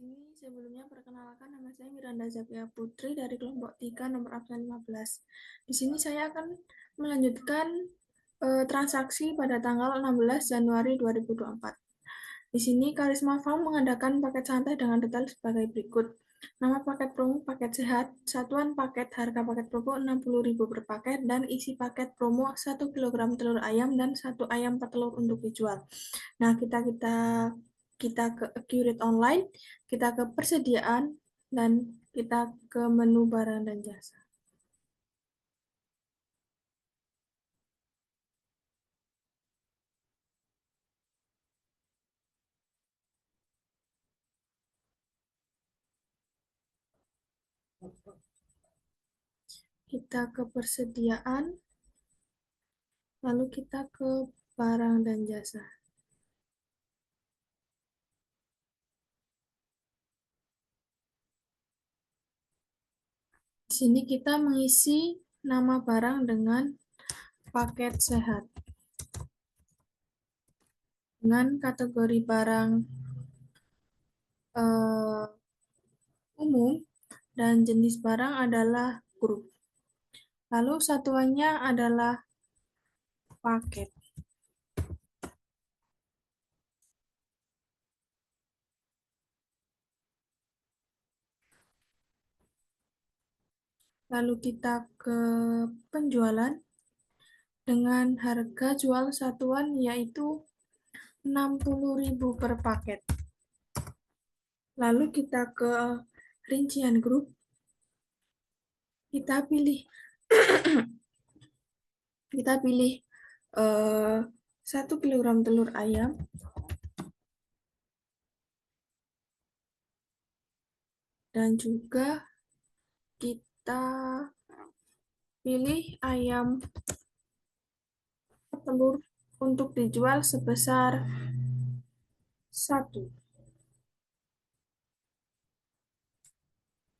sini sebelumnya perkenalkan nama saya Miranda Zapia Putri dari kelompok 3 nomor absen 15. Di sini saya akan melanjutkan transaksi pada tanggal 16 Januari 2024. Di sini Karisma Farm mengadakan paket santai dengan detail sebagai berikut. Nama paket promo paket sehat, satuan paket harga paket promo 60.000 per paket, dan isi paket promo 1 kg telur ayam dan 1 ayam petelur untuk dijual. Nah, kita ke Accurate Online, kita ke persediaan, dan kita ke menu barang dan jasa. Kita ke persediaan, lalu kita ke barang dan jasa. Di sini kita mengisi nama barang dengan paket sehat. Dengan kategori barang umum dan jenis barang adalah grup. Lalu satuannya adalah paket. Lalu kita ke penjualan dengan harga jual satuan yaitu 60.000 per paket. Lalu kita ke rincian grup. Kita pilih kita pilih 1 kg telur ayam, dan juga kita pilih ayam telur untuk dijual sebesar 1.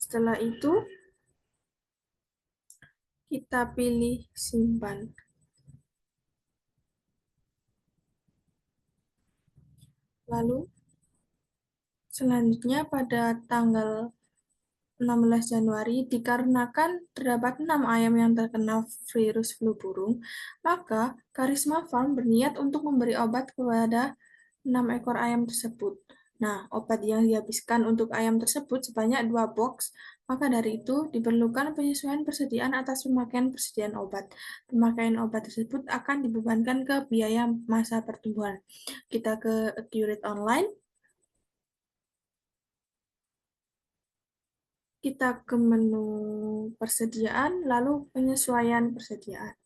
Setelah itu kita pilih simpan. Lalu selanjutnya pada tanggal 16 Januari, dikarenakan terdapat 6 ayam yang terkena virus flu burung, maka Karisma Farm berniat untuk memberi obat kepada 6 ekor ayam tersebut. Nah, obat yang dihabiskan untuk ayam tersebut sebanyak 2 box, maka dari itu diperlukan penyesuaian persediaan atas pemakaian persediaan obat. Pemakaian obat tersebut akan dibebankan ke biaya masa pertumbuhan. Kita ke Accurate Online. Kita ke menu persediaan, lalu penyesuaian persediaan.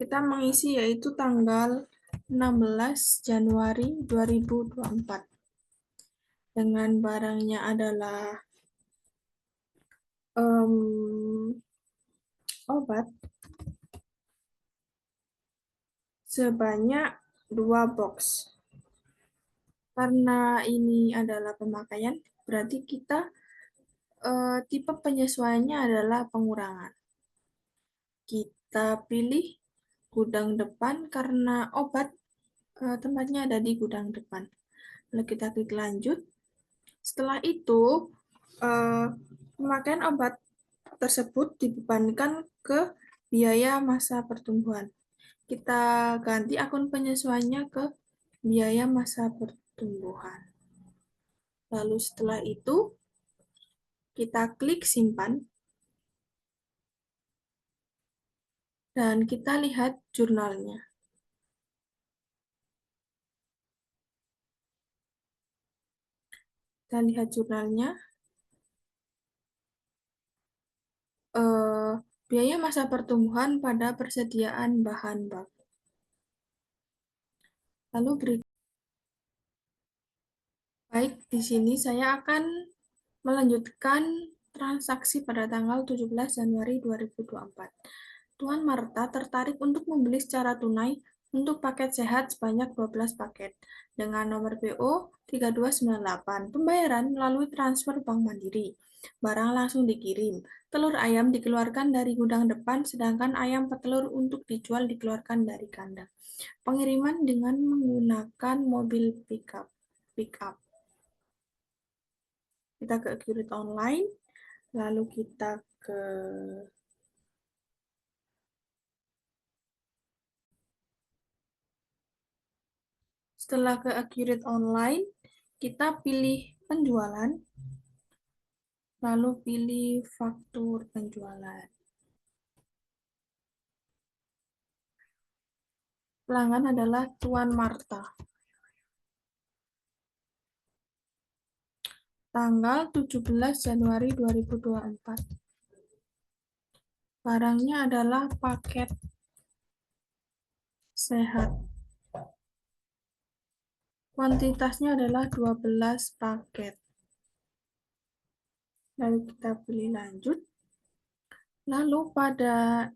Kita mengisi yaitu tanggal 16 Januari 2024. Dengan barangnya adalah obat sebanyak 2 box. Karena ini adalah pemakaian, berarti kita tipe penyesuaiannya adalah pengurangan. Kita pilih gudang depan karena obat tempatnya ada di gudang depan. Lalu kita klik lanjut. Setelah itu, pemakaian obat tersebut dibebankan ke biaya masa pertumbuhan. Kita ganti akun penyesuaiannya ke biaya masa pertumbuhan. Lalu setelah itu, kita klik simpan. Dan kita lihat jurnalnya. Kita lihat jurnalnya. Biaya masa pertumbuhan pada persediaan bahan baku. Lalu baik, di sini saya akan melanjutkan transaksi pada tanggal 17 Januari 2024. Tuan Marta tertarik untuk membeli secara tunai untuk paket sehat sebanyak 12 paket dengan nomor PO 3298. Pembayaran melalui transfer Bank Mandiri. Barang langsung dikirim. Telur ayam dikeluarkan dari gudang depan, sedangkan ayam petelur untuk dijual dikeluarkan dari kandang. Pengiriman dengan menggunakan mobil pickup. pick up. Kita ke accurate online, lalu kita ke setelah ke accurate online, kita pilih penjualan, lalu pilih faktur penjualan. Pelanggan adalah Tuan Marta. Tanggal 17 Januari 2024. Barangnya adalah paket sehat. Kuantitasnya adalah 12 paket. Lalu kita pilih lanjut. Lalu pada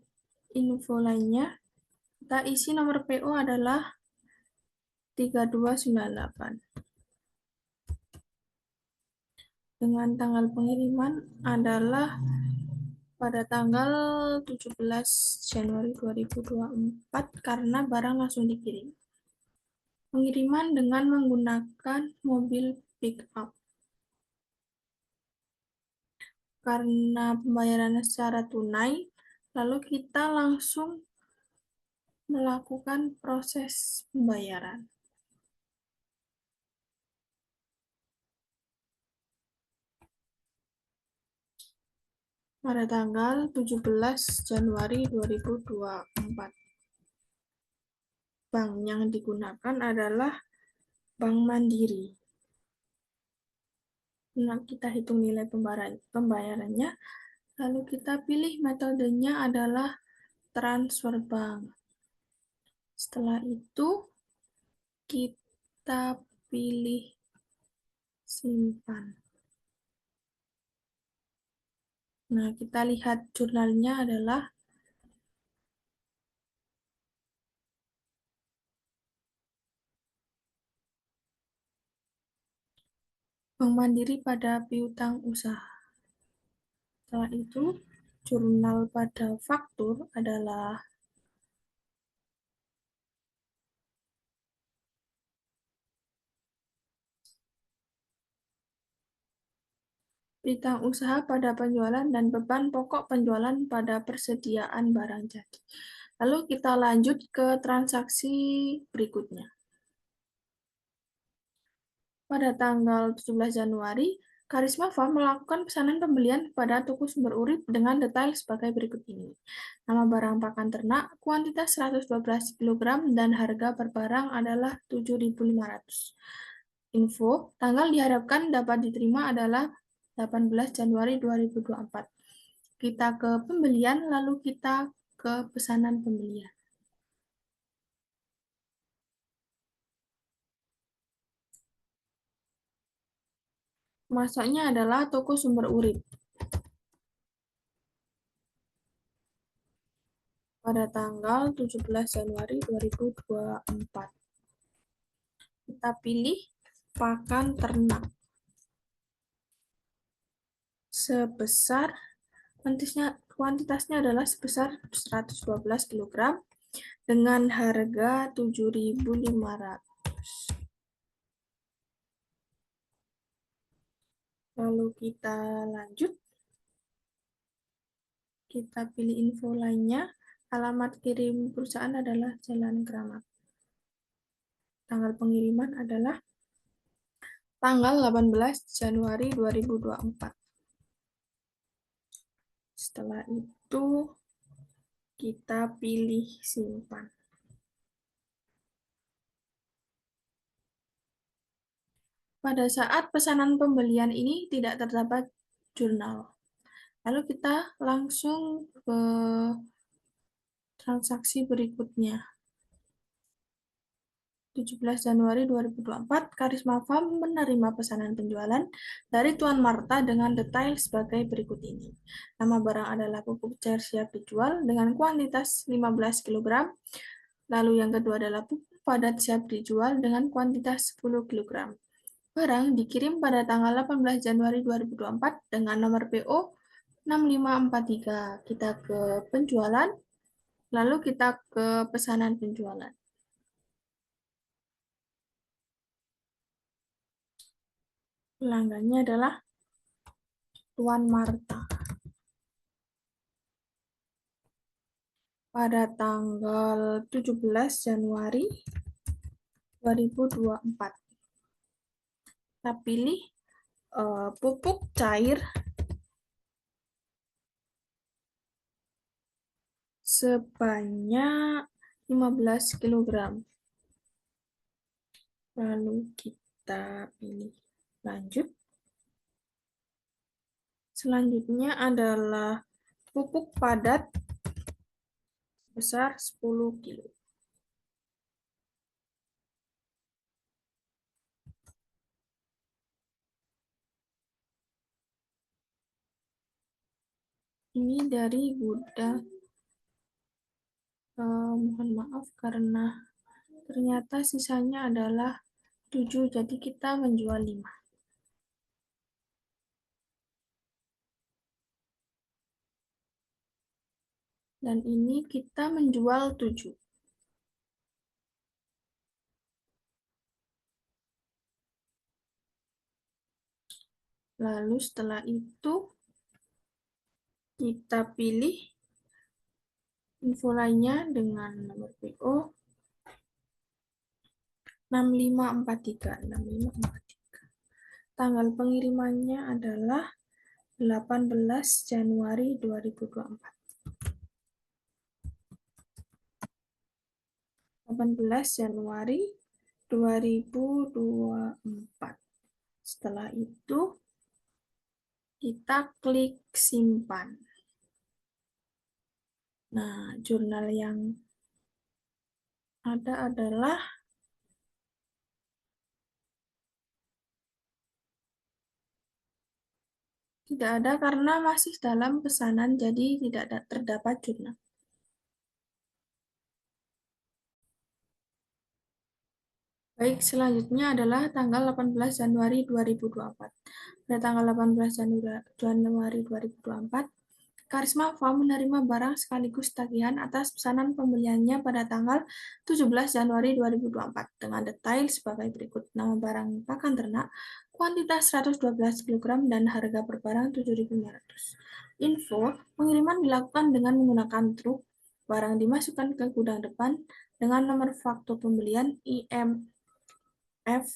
info lainnya, kita isi nomor PO adalah 3298. Dengan tanggal pengiriman adalah pada tanggal 17 Januari 2024 karena barang langsung dikirim. Pengiriman dengan menggunakan mobil pick up. Karena pembayarannya secara tunai, lalu kita langsung melakukan proses pembayaran. Pada tanggal 17 Januari 2024. Bank yang digunakan adalah Bank Mandiri. Nah, kita hitung nilai pembayarannya, lalu kita pilih metodenya adalah transfer bank. Setelah itu, kita pilih simpan. Nah, kita lihat jurnalnya adalah Bank Mandiri pada piutang usaha. Setelah itu, jurnal pada faktur adalah piutang usaha pada penjualan dan beban pokok penjualan pada persediaan barang jadi. Lalu kita lanjut ke transaksi berikutnya. Pada tanggal 17 Januari, Karisma Farm melakukan pesanan pembelian pada toko sumber urip dengan detail sebagai berikut ini. Nama barang pakan ternak, kuantitas 112 kg, dan harga per barang adalah 7.500. Info, tanggal diharapkan dapat diterima adalah 18 Januari 2024. Kita ke pembelian, lalu kita ke pesanan pembelian. Masuknya adalah toko sumber urip. Pada tanggal 17 Januari 2024. Kita pilih pakan ternak. Sebesar, kuantitasnya adalah sebesar 112 kg dengan harga 7.500. Lalu kita lanjut. Kita pilih info lainnya. Alamat kirim perusahaan adalah Jalan Keramat. Tanggal pengiriman adalah tanggal 18 Januari 2024. Setelah itu, kita pilih simpan. Pada saat pesanan pembelian ini tidak terdapat jurnal. Lalu kita langsung ke transaksi berikutnya. 17 Januari 2024, Karisma Farm menerima pesanan penjualan dari Tuan Marta dengan detail sebagai berikut ini. Nama barang adalah pupuk cair siap dijual dengan kuantitas 15 kg. Lalu yang kedua adalah pupuk padat siap dijual dengan kuantitas 10 kg. Barang dikirim pada tanggal 18 Januari 2024 dengan nomor PO 6543. Kita ke penjualan, lalu kita ke pesanan penjualan. Pelanggannya adalah Tuan Marta. Pada tanggal 17 Januari 2024. Kita pilih pupuk cair sebanyak 15 kg. Lalu kita pilih lanjut. Selanjutnya adalah pupuk padat besar 10 kg. Ini dari gudang. Mohon maaf karena ternyata sisanya adalah 7, jadi kita menjual 5. Dan ini kita menjual 7. Lalu setelah itu kita pilih info lainnya dengan nomor PO 6543. Tanggal pengirimannya adalah 18 Januari 2024. 18 Januari 2024. Setelah itu kita klik simpan. Nah, jurnal yang ada adalah tidak ada karena masih dalam pesanan, jadi tidak terdapat jurnal. Baik, selanjutnya adalah tanggal 18 Januari 2024. Pada tanggal 18 Januari 2024, Karisma Farm menerima barang sekaligus tagihan atas pesanan pembeliannya pada tanggal 17 Januari 2024 dengan detail sebagai berikut. Nama barang pakan ternak, kuantitas 112 kg dan harga per barang 7.500. Info, pengiriman dilakukan dengan menggunakan truk, barang dimasukkan ke gudang depan dengan nomor faktur pembelian IMF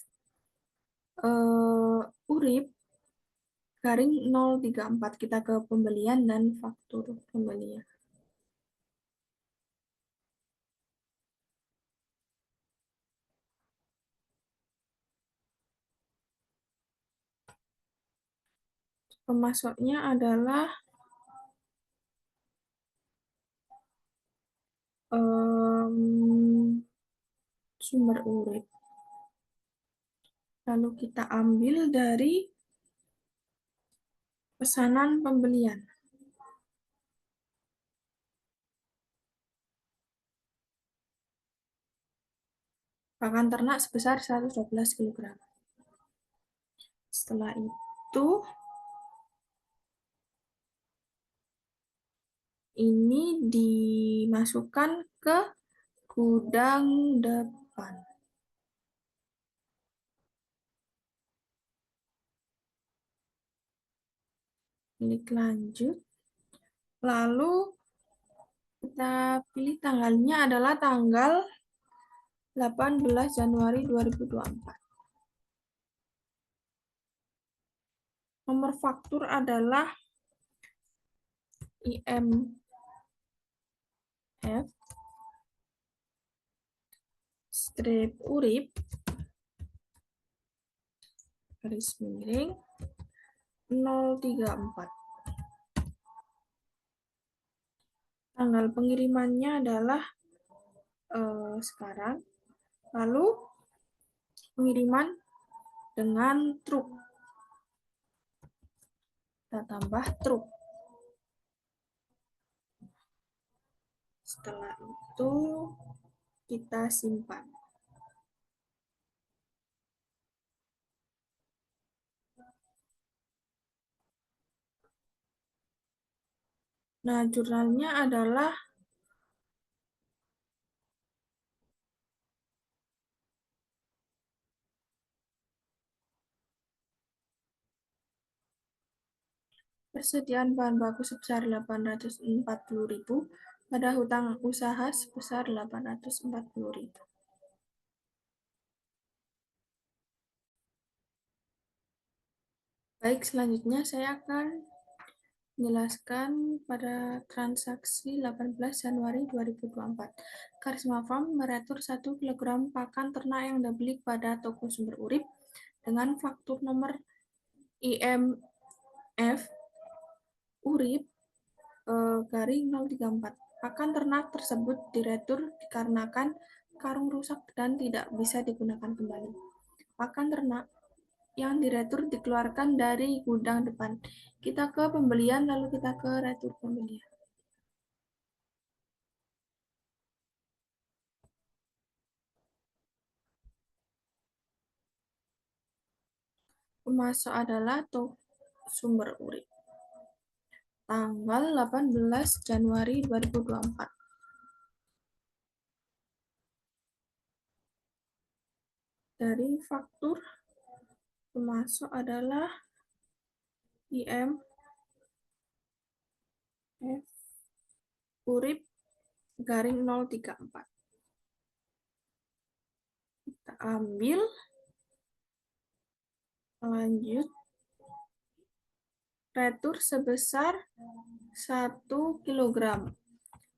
URIP garing 034. Kita ke pembelian dan faktur pembelian. Pemasoknya adalah sumber urip. Lalu kita ambil dari pesanan pembelian. Pakan ternak sebesar 112 kg. Setelah itu, ini dimasukkan ke gudang depan. Klik lanjut. Lalu kita pilih tanggalnya adalah tanggal 18 Januari 2024. Nomor faktur adalah IMF strip urip garis miring 034. Tanggal pengirimannya adalah sekarang. Lalu pengiriman dengan truk. Kita tambah truk. Setelah itu kita simpan. Nah, jurnalnya adalah persediaan bahan baku sebesar 840.000, pada hutang usaha sebesar 840.000. Baik, selanjutnya saya akan menjelaskan pada transaksi 18 Januari 2024. Karisma Farm meretur 1 kg pakan ternak yang dibeli pada toko Sumber Urip dengan faktur nomor IMF Urip garing 034. Pakan ternak tersebut diretur dikarenakan karung rusak dan tidak bisa digunakan kembali. Pakan ternak yang diretur dikeluarkan dari gudang depan. Kita ke pembelian, lalu kita ke retur pembelian. Pemasok adalah Sumber Urip. Tanggal 18 Januari 2024. Dari faktur pemasok adalah IMF Urip garing 034. Kita ambil, lanjut, retur sebesar 1 kg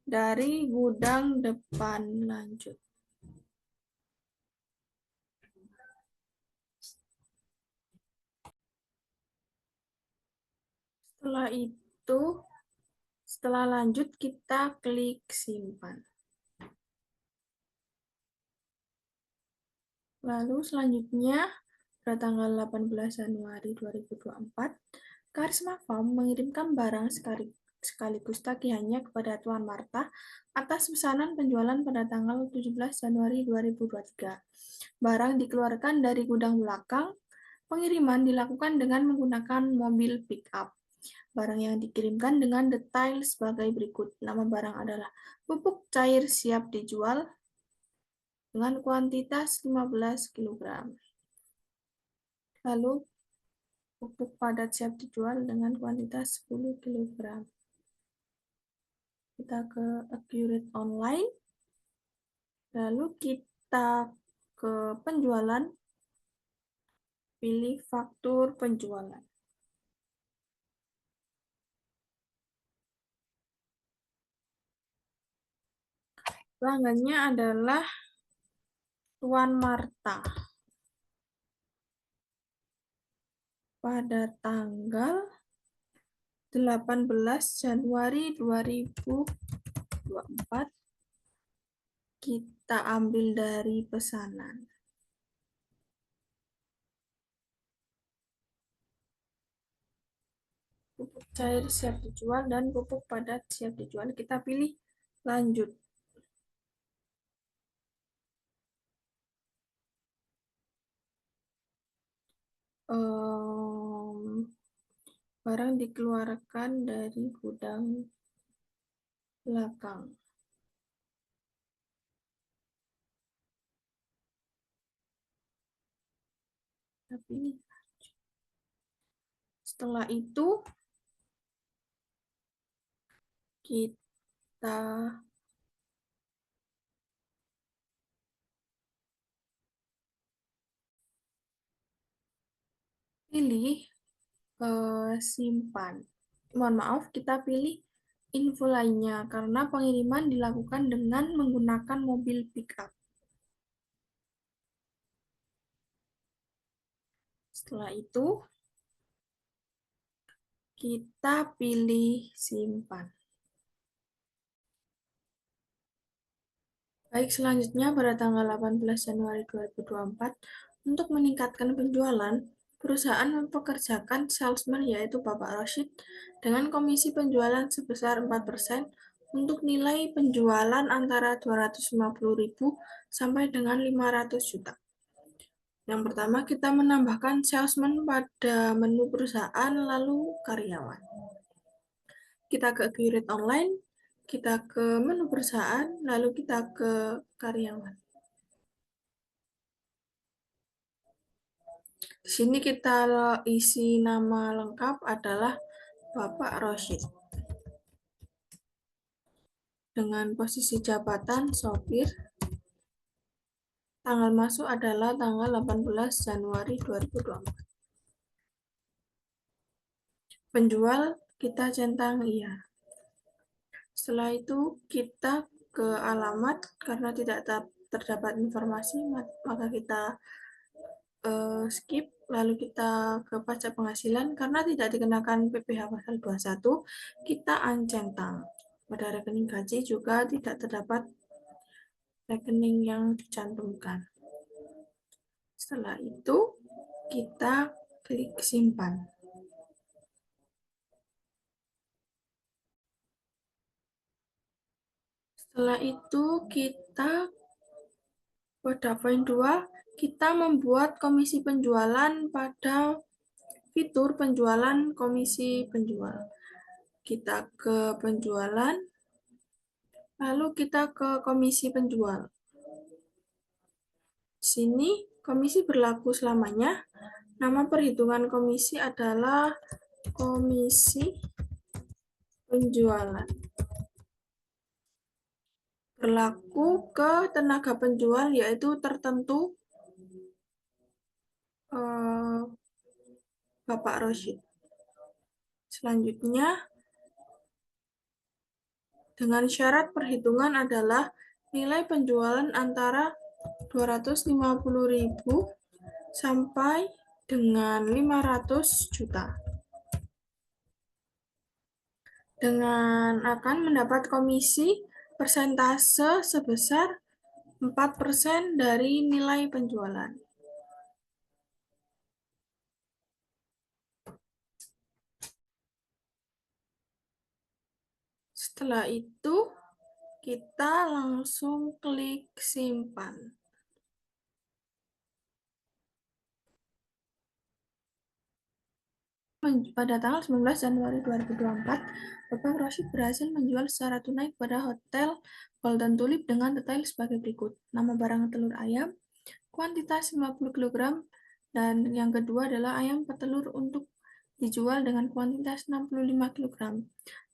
dari gudang depan. Lanjut. Setelah itu, setelah lanjut, kita klik simpan. Lalu selanjutnya, pada tanggal 18 Januari 2024, Karisma Farm mengirimkan barang sekaligus tagihannya kepada Tuan Marta atas pesanan penjualan pada tanggal 17 Januari 2023. Barang dikeluarkan dari gudang belakang. Pengiriman dilakukan dengan menggunakan mobil pick-up. Barang yang dikirimkan dengan detail sebagai berikut. Nama barang adalah pupuk cair siap dijual dengan kuantitas 15 kg. Lalu pupuk padat siap dijual dengan kuantitas 10 kg. Kita ke Accurate Online. Lalu kita ke penjualan. Pilih faktur penjualan. Pelanggannya adalah Tuan Marta. Pada tanggal 18 Januari 2024, kita ambil dari pesanan. Pupuk cair siap dijual dan pupuk padat siap dijual. Kita pilih lanjut. Barang dikeluarkan dari gudang belakang. Tapi setelah itu kita pilih simpan. Mohon maaf, kita pilih info lainnya karena pengiriman dilakukan dengan menggunakan mobil pick-up. Setelah itu, kita pilih simpan. Baik, selanjutnya pada tanggal 18 Januari 2024, untuk meningkatkan penjualan, perusahaan mempekerjakan salesman yaitu Bapak Rashid dengan komisi penjualan sebesar 4% untuk nilai penjualan antara 250.000 sampai dengan 500 juta. Yang pertama, kita menambahkan salesman pada menu perusahaan lalu karyawan. Kita ke Accurate Online, kita ke menu perusahaan, lalu kita ke karyawan. Di sini kita isi nama lengkap adalah Bapak Roshid. Dengan posisi jabatan sopir, tanggal masuk adalah tanggal 18 Januari 2024. Penjual kita centang iya. Setelah itu kita ke alamat, karena tidak terdapat informasi, maka kita skip, lalu kita ke pajak penghasilan, karena tidak dikenakan PPh pasal 21, kita uncentang. Pada rekening gaji juga tidak terdapat rekening yang dicantumkan. Setelah itu, kita klik simpan. Setelah itu, kita pada poin 2, kita membuat komisi penjualan pada fitur penjualan komisi penjual. Kita ke penjualan, lalu kita ke komisi penjual. Di sini komisi berlaku selamanya. Nama perhitungan komisi adalah komisi penjualan. Berlaku ke tenaga penjual yaitu tertentu Bapak Roshid. Selanjutnya, dengan syarat perhitungan adalah nilai penjualan antara 250.000 sampai dengan 500 juta. Dengan akan mendapat komisi persentase sebesar 4% dari nilai penjualan. Setelah itu, kita langsung klik simpan. Pada tanggal 19 Januari 2024, Bapak Roshid berhasil menjual secara tunai kepada Hotel Golden Tulip dengan detail sebagai berikut. Nama barang telur ayam, kuantitas 50 kg, dan yang kedua adalah ayam petelur untuk dijual dengan kuantitas 65 kg.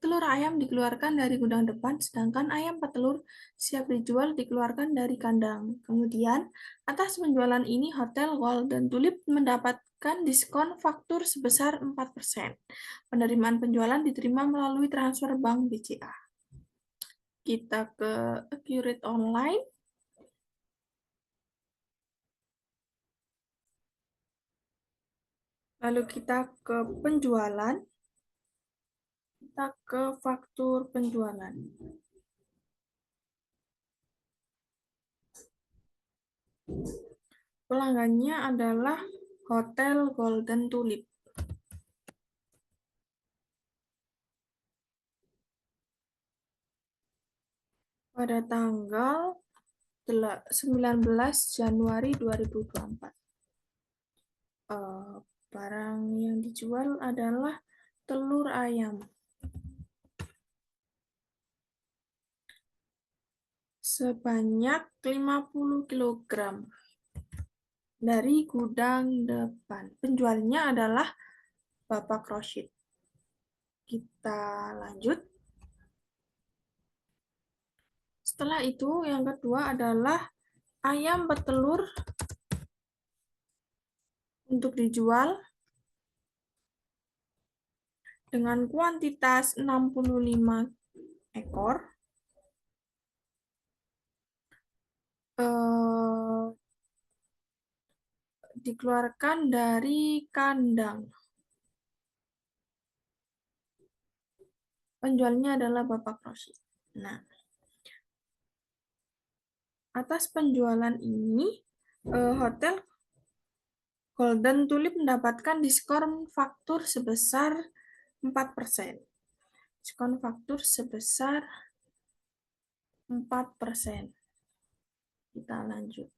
Telur ayam dikeluarkan dari gudang depan, sedangkan ayam petelur siap dijual dikeluarkan dari kandang. Kemudian, atas penjualan ini, Hotel Golden Tulip mendapatkan diskon faktur sebesar 4%. Penerimaan penjualan diterima melalui transfer bank BCA. Kita ke Accurate Online. Lalu kita ke penjualan. Kita ke faktur penjualan. Pelanggannya adalah Hotel Golden Tulip. Pada tanggal 19 Januari 2024. Barang yang dijual adalah telur ayam. Sebanyak 50 kg. Dari gudang depan. Penjualnya adalah Bapak Roshid. Kita lanjut. Setelah itu, yang kedua adalah ayam petelur untuk dijual dengan kuantitas 65 ekor. Dikeluarkan dari kandang. Penjualnya adalah Bapak Roshid. Nah, atas penjualan ini, Hotel Golden Tulip mendapatkan diskon faktur sebesar 4%. Diskon faktur sebesar 4%. Kita lanjut.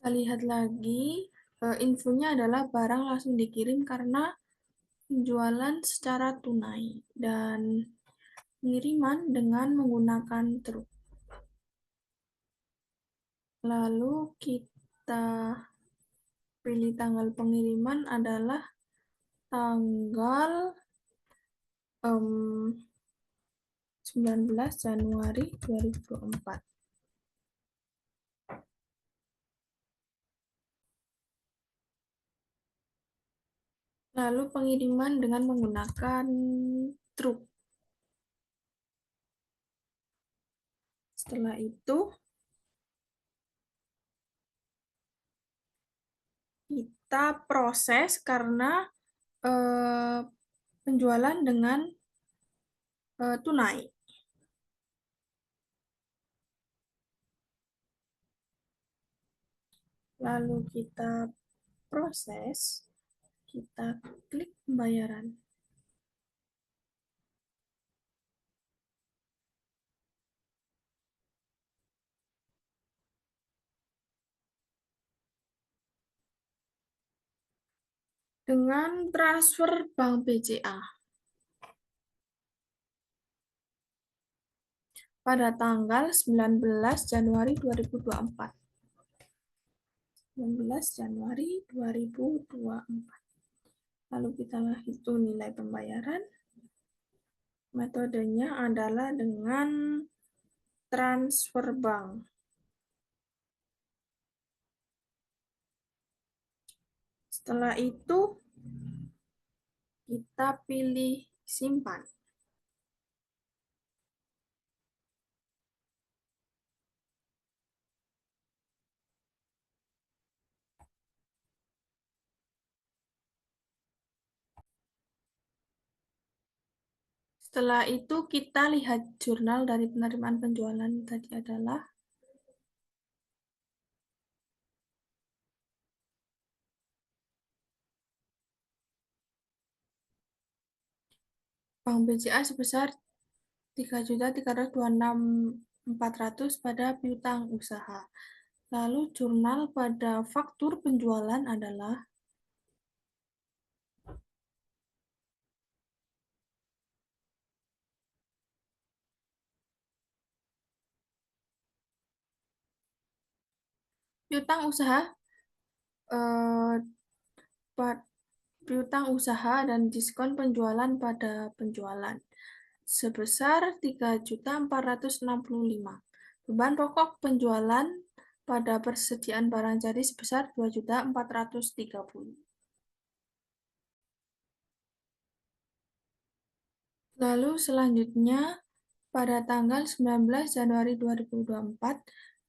Kita lihat lagi, infonya adalah barang langsung dikirim karena penjualan secara tunai dan pengiriman dengan menggunakan truk. Lalu kita kita pilih tanggal pengiriman adalah tanggal 19 Januari 2024. Lalu pengiriman dengan menggunakan truk. Setelah itu, kita proses karena penjualan dengan tunai. Lalu kita proses, kita klik pembayaran. Dengan transfer Bank BCA pada tanggal 19 Januari 2024. 19 Januari 2024. Lalu kita hitung nilai pembayaran. Metodenya adalah dengan transfer bank. Setelah itu, kita pilih simpan. Setelah itu, kita lihat jurnal dari penerimaan penjualan tadi adalah Bank BCA sebesar 3.326.400 pada piutang usaha. Lalu jurnal pada faktur penjualan adalah piutang usaha eh, piutang usaha dan diskon penjualan pada penjualan sebesar 3.465. Beban pokok penjualan pada persediaan barang jadi sebesar 2.430. Lalu selanjutnya pada tanggal 19 Januari 2024,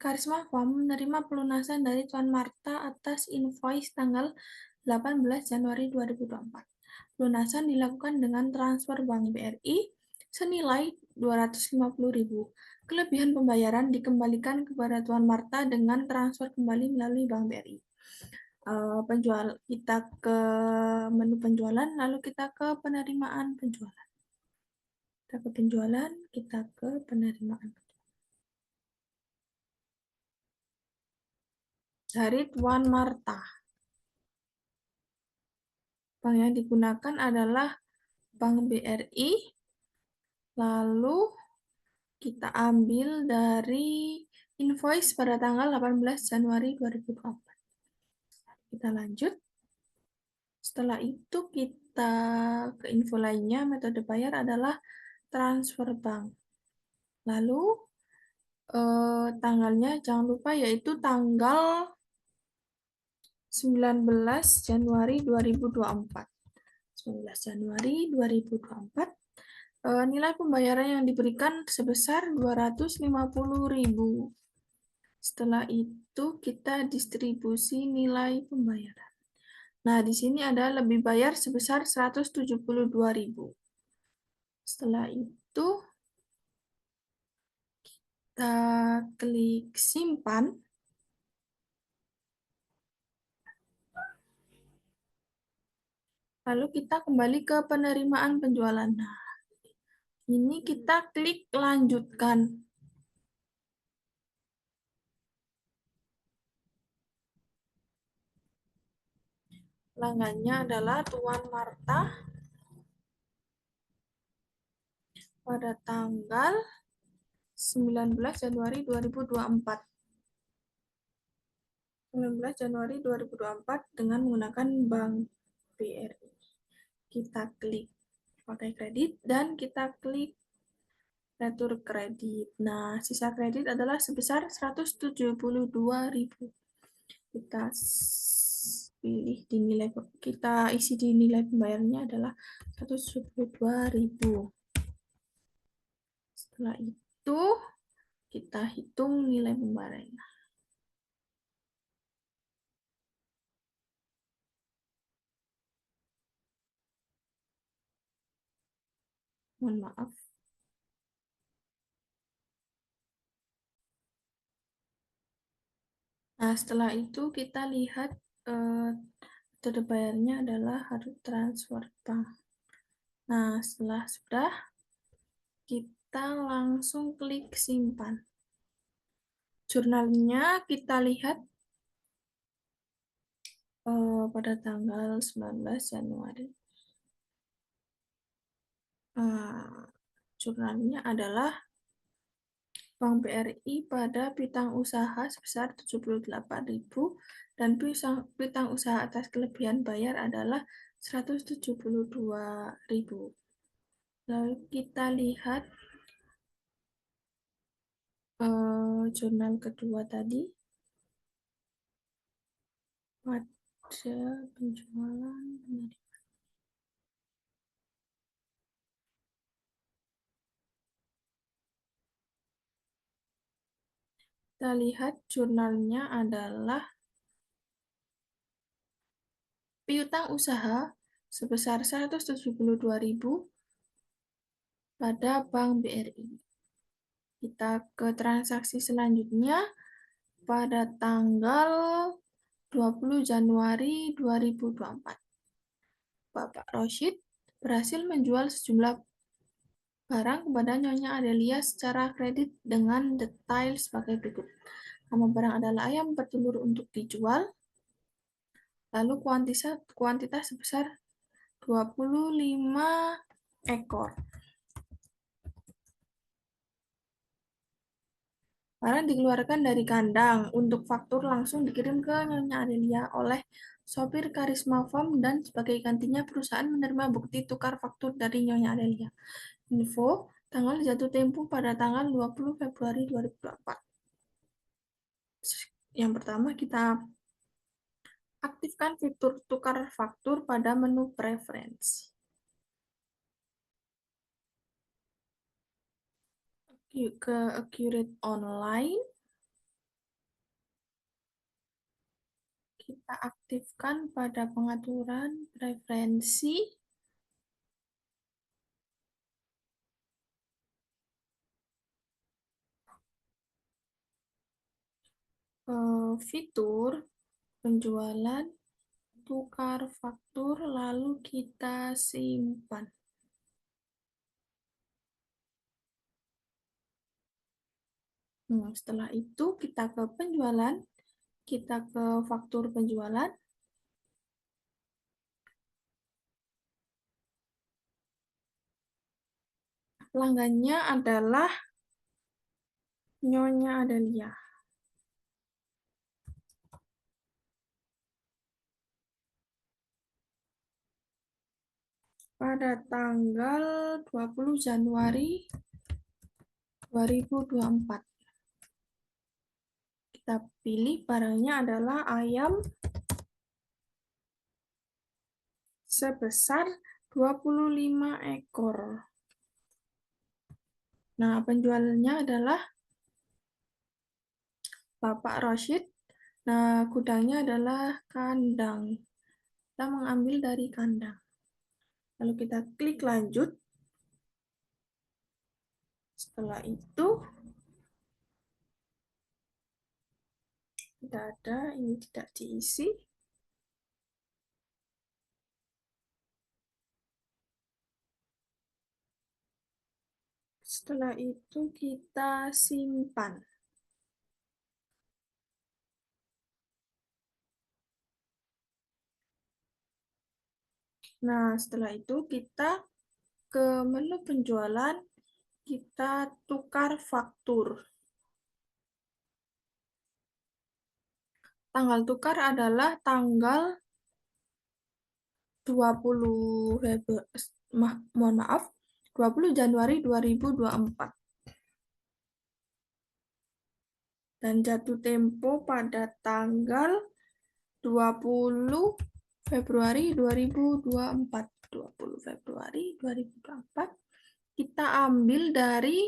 Karisma Farm menerima pelunasan dari Tuan Marta atas invoice tanggal 18 Januari 2024. Pelunasan dilakukan dengan transfer Bank BRI senilai 250.000. Kelebihan pembayaran dikembalikan kepada Tuan Marta dengan transfer kembali melalui Bank BRI. Kita ke menu penjualan, lalu kita ke penerimaan penjualan. Kita ke penjualan, kita ke penerimaan. Dari Tuan Marta. Bank yang digunakan adalah Bank BRI. Lalu kita ambil dari invoice pada tanggal 18 Januari 2024. Kita lanjut. Setelah itu kita ke info lainnya, metode bayar adalah transfer bank. Lalu tanggalnya jangan lupa yaitu tanggal 19 Januari 2024. 19 Januari 2024. Nilai pembayaran yang diberikan sebesar 250.000. Setelah itu kita distribusi nilai pembayaran. Nah, di sini ada lebih bayar sebesar 172.000. Setelah itu kita klik simpan. Lalu kita kembali ke penerimaan penjualan. Nah, ini kita klik lanjutkan. Pelanggannya adalah Tuan Marta pada tanggal 19 Januari 2024. 19 Januari 2024 dengan menggunakan Bank BRI. Kita klik pakai kredit dan kita klik retur kredit. Nah, sisa kredit adalah sebesar 172.000. Kita pilih di nilai, kita isi di nilai pembayarannya adalah 172.000. Setelah itu kita hitung nilai pembayarannya. Mohon maaf. Nah, setelah itu kita lihat metode bayarnya adalah harus transfer bank. Nah, setelah sudah, kita langsung klik simpan. Jurnalnya kita lihat pada tanggal 19 Januari. Jurnalnya adalah Bank BRI pada piutang usaha sebesar 78.000 dan piutang usaha atas kelebihan bayar adalah 172.000. Lalu kita lihat jurnal kedua tadi pada penjualan. Kita lihat jurnalnya adalah piutang usaha sebesar 172.000 pada Bank BRI. Kita ke transaksi selanjutnya pada tanggal 20 Januari 2024. Bapak Roshid berhasil menjual sejumlah barang kepada Nyonya Adelia secara kredit dengan detail sebagai berikut. Nama barang adalah ayam bertelur untuk dijual, lalu kuantitas sebesar 25 ekor. Barang dikeluarkan dari kandang untuk faktur langsung dikirim ke Nyonya Adelia oleh sopir Karisma Farm dan sebagai gantinya perusahaan menerima bukti tukar faktur dari Nyonya Adelia. Info tanggal jatuh tempo pada tanggal 20 Februari 2024. Yang pertama, kita aktifkan fitur tukar faktur pada menu preferensi. Ke Accurate Online, kita aktifkan pada pengaturan preferensi. Fitur penjualan tukar faktur, lalu kita simpan. Setelah itu kita ke penjualan, kita ke faktur penjualan. Pelanggannya adalah Nyonya Adelia. Pada tanggal 20 Januari 2024. Kita pilih barangnya adalah ayam sebesar 25 ekor. Nah, penjualnya adalah Bapak Roshid. Nah, gudangnya adalah kandang. Kita mengambil dari kandang. Lalu kita klik lanjut. Setelah itu, tidak ada, ini tidak diisi. Setelah itu kita simpan. Nah, setelah itu kita ke menu penjualan, kita tukar faktur. Tanggal tukar adalah tanggal 20 mohon maaf, 20 Januari 2024. Dan jatuh tempo pada tanggal 20 Februari 2024. 20 Februari 2024. Kita ambil dari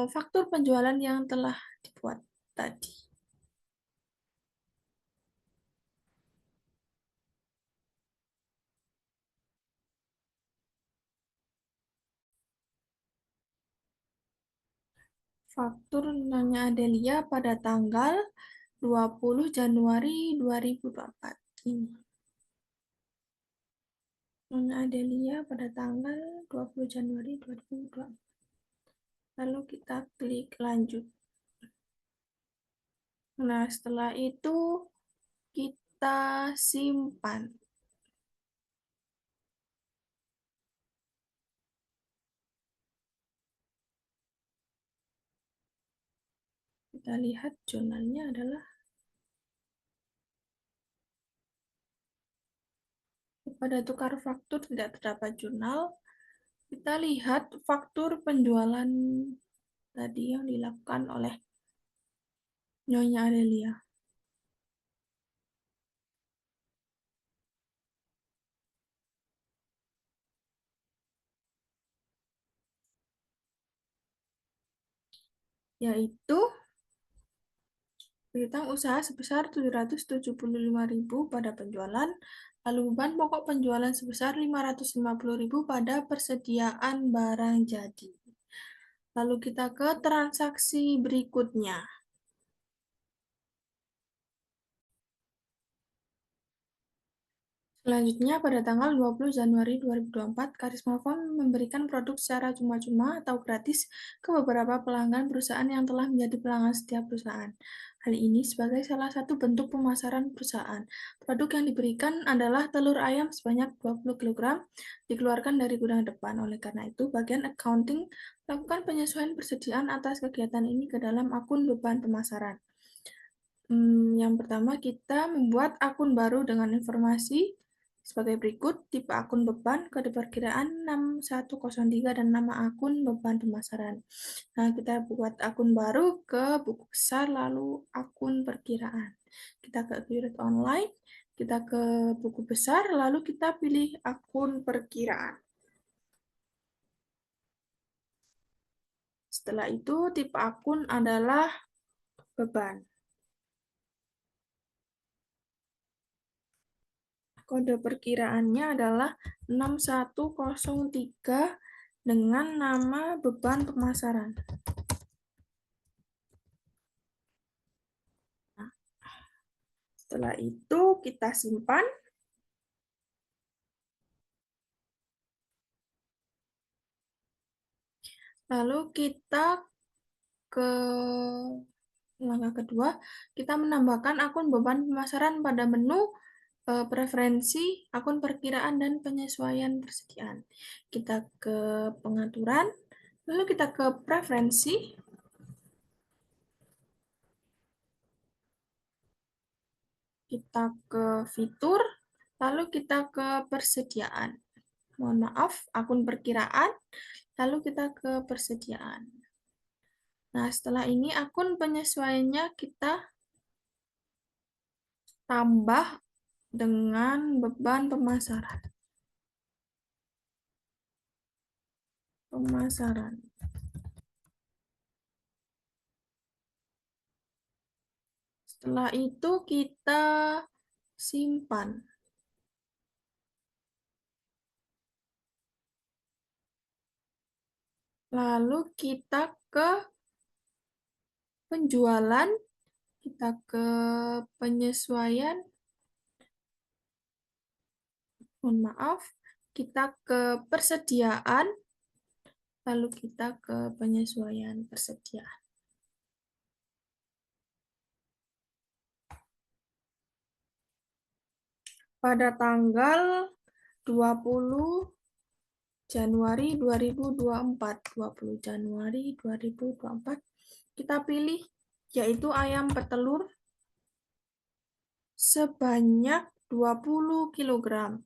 faktur penjualan yang telah dibuat tadi. Faktur Nyonya Adelia pada tanggal 20 Januari 2024. Ini. Nyonya Adelia pada tanggal 20 Januari 2024. Lalu kita klik lanjut. Nah, setelah itu kita simpan. Kita lihat jurnalnya adalah pada tukar faktur tidak terdapat jurnal. Kita lihat faktur penjualan tadi yang dilakukan oleh Nyonya Adelia. Yaitu piutang usaha sebesar 775.000 pada penjualan, lalu beban pokok penjualan sebesar 550.000 pada persediaan barang jadi. Lalu kita ke transaksi berikutnya. Selanjutnya, pada tanggal 20 Januari 2024, Karisma Fund memberikan produk secara cuma-cuma atau gratis ke beberapa pelanggan perusahaan yang telah menjadi pelanggan setiap perusahaan. Hal ini sebagai salah satu bentuk pemasaran perusahaan. Produk yang diberikan adalah telur ayam sebanyak 20 kg dikeluarkan dari gudang depan. Oleh karena itu, bagian accounting melakukan penyesuaian persediaan atas kegiatan ini ke dalam akun beban pemasaran. Yang pertama, kita membuat akun baru dengan informasi sebagai berikut: tipe akun beban, kode perkiraan 6103, dan nama akun beban pemasaran. Nah, kita buat akun baru ke buku besar, lalu akun perkiraan. Kita ke Accurate Online, kita ke buku besar, lalu kita pilih akun perkiraan. Setelah itu, tipe akun adalah beban. Kode perkiraannya adalah 6103 dengan nama beban pemasaran. Nah, setelah itu kita simpan. Lalu kita ke langkah kedua, kita menambahkan akun beban pemasaran pada menu preferensi, akun perkiraan, dan penyesuaian persediaan. Kita ke pengaturan, lalu kita ke preferensi, kita ke fitur, lalu kita ke persediaan. Mohon maaf, akun perkiraan, lalu kita ke persediaan. Nah, setelah ini akun penyesuaiannya kita tambah dengan beban pemasaran. Setelah itu kita simpan. Lalu kita ke penjualan, kita ke penyesuaian, mohon maaf, kita ke persediaan, lalu kita ke penyesuaian persediaan. Pada tanggal 20 Januari 2024, 20 Januari 2024, kita pilih yaitu ayam petelur. sebanyak 20 kilogram.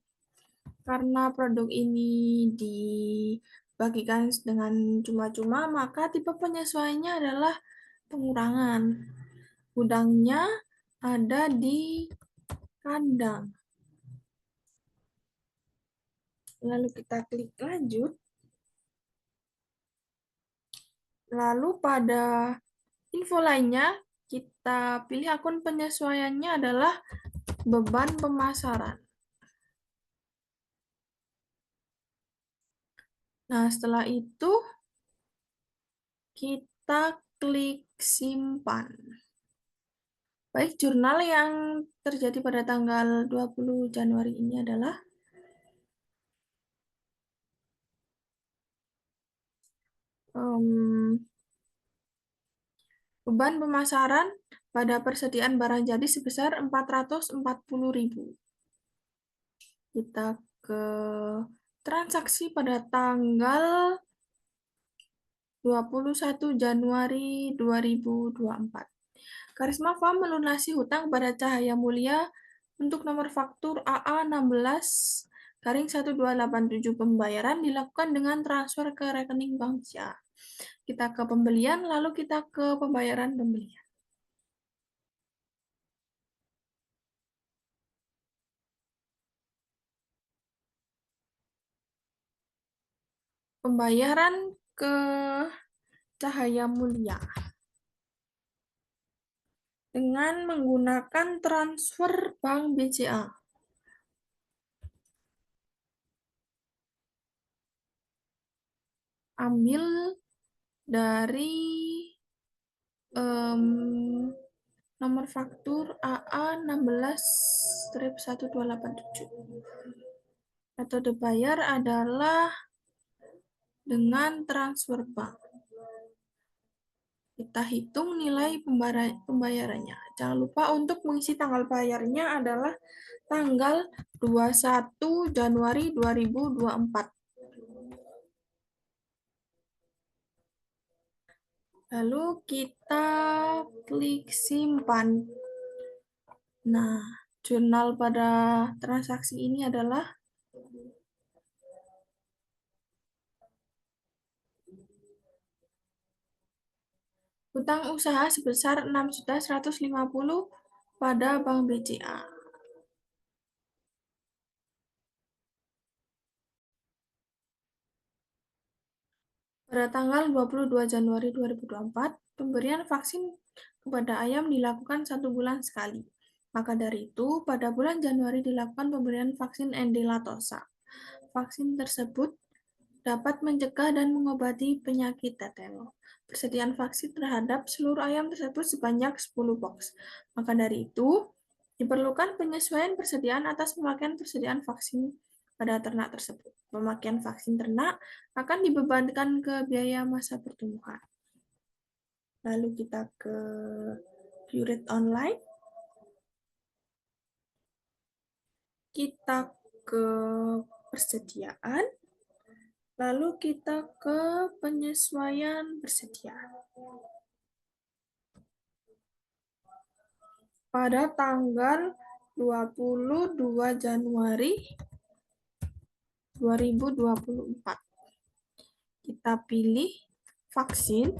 Karena produk ini dibagikan dengan cuma-cuma, maka tipe penyesuaiannya adalah pengurangan. Gudangnya ada di kandang. Lalu kita klik lanjut. Lalu pada info lainnya, kita pilih akun penyesuaiannya adalah beban pemasaran. Nah, setelah itu kita klik simpan. Baik, jurnal yang terjadi pada tanggal 20 Januari ini adalah beban pemasaran pada persediaan barang jadi sebesar 440.000. Kita ke transaksi pada tanggal 21 Januari 2024. Karisma Farm melunasi hutang pada Cahaya Mulia untuk nomor faktur AA 16-1287. Pembayaran dilakukan dengan transfer ke rekening Bank BCA. Kita ke pembelian, lalu kita ke pembayaran pembelian. Pembayaran ke Cahaya Mulia dengan menggunakan transfer Bank BCA. Ambil dari nomor faktur AA 16-1287. Metode bayar adalah dengan transfer bank. Kita hitung nilai pembayarannya. Jangan lupa untuk mengisi tanggal bayarnya adalah tanggal 21 Januari 2024. Lalu kita klik simpan. Nah, jurnal pada transaksi ini adalah hutang usaha sebesar 6.150.000 pada Bank BCA. Pada tanggal 22 Januari 2024, pemberian vaksin kepada ayam dilakukan 1 bulan sekali. Maka dari itu, pada bulan Januari dilakukan pemberian vaksin Endelatosa. Vaksin tersebut dapat mencegah dan mengobati penyakit tetelo. Persediaan vaksin terhadap seluruh ayam tersebut sebanyak 10 box. Maka dari itu, diperlukan penyesuaian persediaan atas pemakaian persediaan vaksin pada ternak tersebut. Pemakaian vaksin ternak akan dibebankan ke biaya masa pertumbuhan. Lalu kita ke Qurate Online. Kita ke persediaan. Lalu kita ke penyesuaian persediaan. Pada tanggal 22 Januari 2024. Kita pilih vaksin.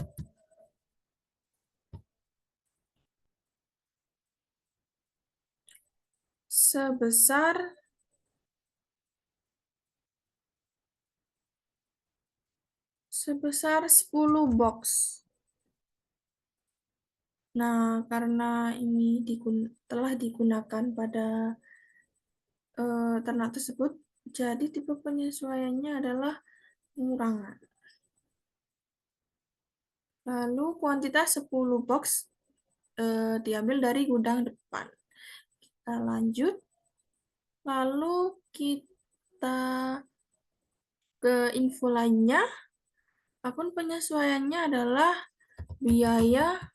Sebesar 10 box. Nah, karena ini telah digunakan pada ternak tersebut, jadi tipe penyesuaiannya adalah pengurangan. Lalu kuantitas 10 box diambil dari gudang depan. Kita lanjut. Lalu kita ke info lainnya. Akun penyesuaiannya adalah biaya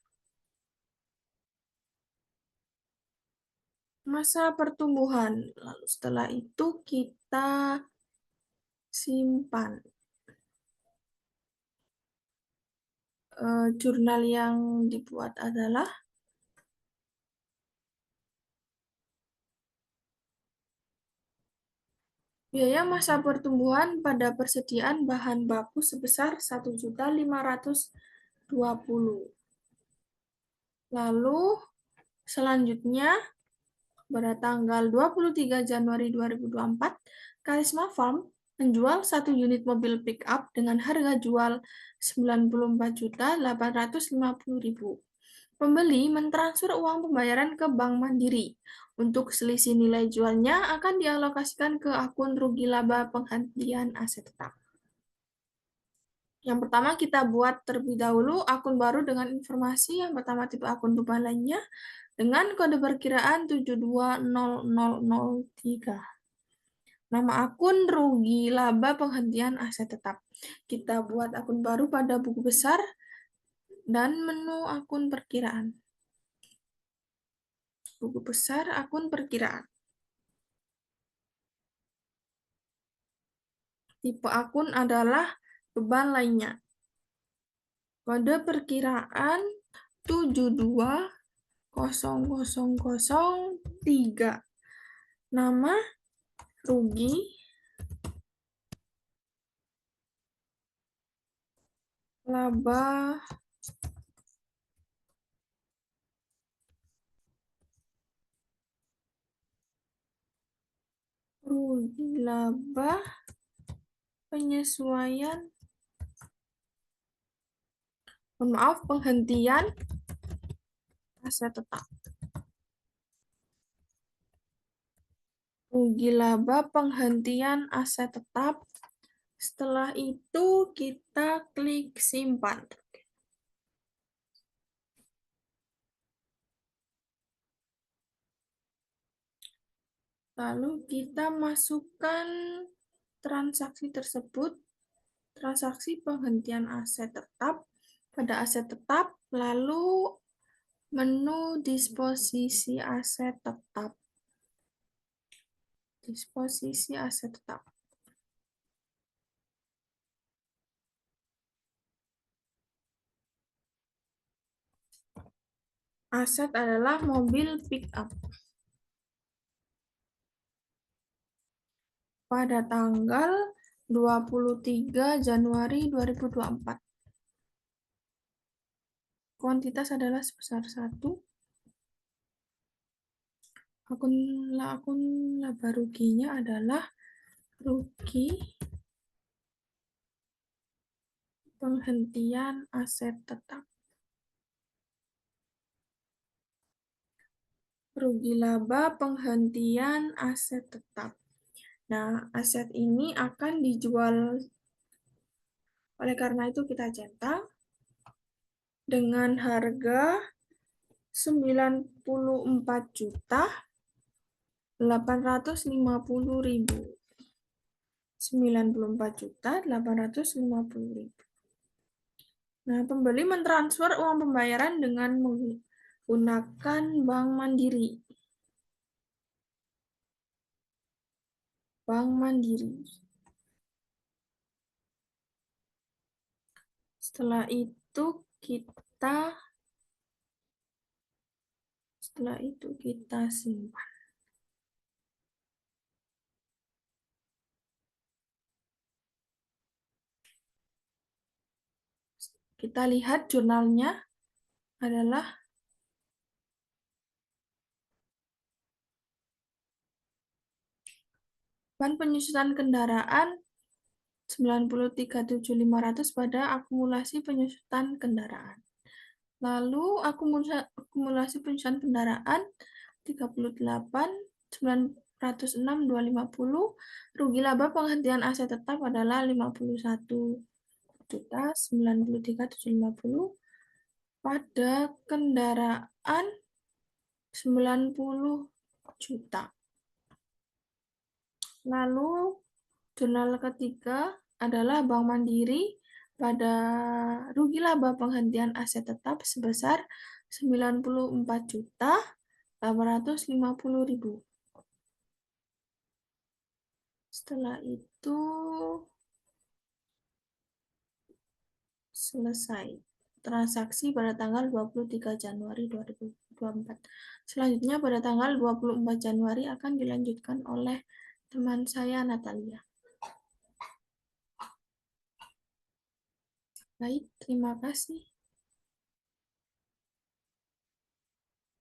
masa pertumbuhan. Lalu setelah itu kita simpan. Jurnal yang dibuat adalah Biaya masa pertumbuhan pada persediaan bahan baku sebesar 1.520.000. Lalu selanjutnya pada tanggal 23 Januari 2024, Karisma Farm menjual 1 unit mobil pick-up dengan harga jual 94.850.000. Pembeli mentransfer uang pembayaran ke Bank Mandiri. Untuk selisih nilai jualnya akan dialokasikan ke akun rugi laba penghentian aset tetap. Yang pertama kita buat terlebih dahulu akun baru dengan informasi yang pertama tipe akun beban lainnya dengan kode perkiraan 720003. Nama akun rugi laba penghentian aset tetap. Kita buat akun baru pada buku besar dan menu akun perkiraan. Buku besar akun perkiraan. Tipe akun adalah beban lainnya. Kode perkiraan 720003. Nama rugi laba penyesuaian penghentian aset tetap. Rugi laba penghentian aset tetap. Setelah itu kita klik simpan. Lalu kita masukkan transaksi tersebut, transaksi penghentian aset tetap pada aset tetap, lalu menu disposisi aset tetap. Disposisi aset tetap. Aset adalah mobil pick up. Pada tanggal 23 Januari 2024. Kuantitas adalah sebesar 1. Akun laba ruginya adalah rugi penghentian aset tetap. Rugi laba penghentian aset tetap. Nah, aset ini akan dijual. Oleh karena itu kita cetak dengan harga 94.850.000. 94.850.000. Nah, pembeli mentransfer uang pembayaran dengan menggunakan Bank Mandiri. Bank Mandiri. Setelah itu kita simpan. Kita lihat jurnalnya adalah ban penyusutan kendaraan 93.700 pada akumulasi penyusutan kendaraan. Lalu akumulasi penyusutan kendaraan 38.906.250. Rugi laba penghentian aset tetap adalah 51.093.750 pada kendaraan 90 juta. Lalu jurnal ketiga adalah Bank Mandiri pada rugi laba penghentian aset tetap sebesar 94.850.000. Setelah itu selesai transaksi pada tanggal 23 Januari 2024. Selanjutnya pada tanggal 24 Januari akan dilanjutkan oleh teman saya Natalia. Baik, terima kasih.